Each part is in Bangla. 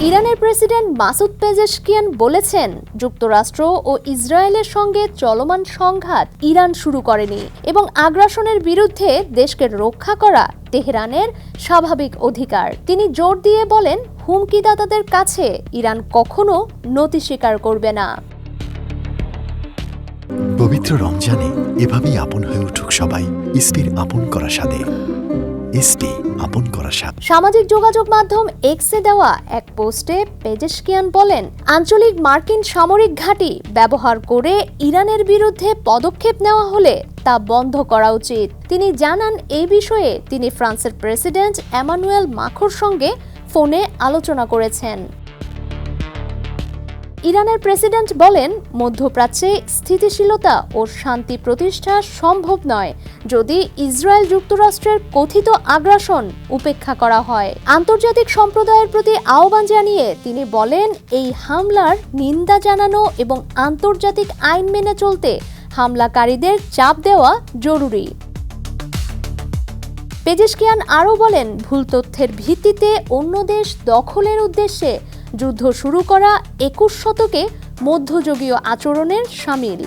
ইরানের প্রেসিডেন্ট মাসুদ পেজেশকিয়ান বলেছেন, যুক্তরাষ্ট্র ও ইসরায়েলের সঙ্গে চলমান সংঘাত ইরান শুরু করেনি এবং আগ্রাসনের বিরুদ্ধে দেশকে রক্ষা করা তেহরানের স্বাভাবিক অধিকার। তিনি জোর দিয়ে বলেন, হুমকিদাতাদের কাছে ইরান কখনো নতি স্বীকার করবে না। পবিত্র রমজানে এভাবেই আপন হয়ে উঠুক সবাই ইসপির আপন করা স্বাদে। ইসপি আপন করা স্বাদ। সামাজিক যোগাযোগ মাধ্যম এক্সে দেওয়া এক পোস্টে পেজেশকিয়ান বলেন, আঞ্চলিক মার্কিন সামরিক ঘাঁটি ব্যবহার করে ইরানের বিরুদ্ধে পদক্ষেপ নেওয়া হলে তা বন্ধ করা উচিত। তিনি জানান, এই বিষয়ে তিনি ফ্রান্সের প্রেসিডেন্ট এমানুয়েল মাখোঁর সঙ্গে ফোনে আলোচনা করেছেন। ইরানের প্রেসিডেন্ট বলেন, মধ্যপ্রাচ্যে স্থিতিশীলতা ও শান্তি প্রতিষ্ঠা সম্ভব নয় যদি ইসরায়েল যুক্তরাষ্ট্রের কথিত আগ্রাসন উপেক্ষা করা হয়। আন্তর্জাতিক সম্প্রদায়ের প্রতি আহ্বান জানিয়ে তিনি বলেন, এই হামলার নিন্দা জানানো এবং আন্তর্জাতিক আইন মেনে চলতে হামলাকারীদের চাপ দেওয়া জরুরি। পেজেশকিয়ান আরও বলেন, ভুল তথ্যের ভিত্তিতে অন্য দেশ দখলের উদ্দেশ্যে যুদ্ধ শুরু করা 21 শতকে মধ্যযুগীয় আচরণের শামিল।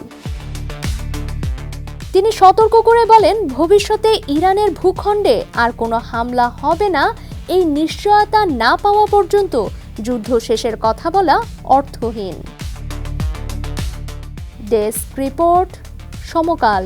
তিনি সতর্ক করে বলেন, ভবিষ্যতে ইরানের ভূখণ্ডে আর কোনো হামলা হবে না। এই নিশ্চয়তা না পাওয়া পর্যন্ত যুদ্ধ শেষের কথা বলা অর্থহীন। ডেস্ক রিপোর্ট, সমকাল।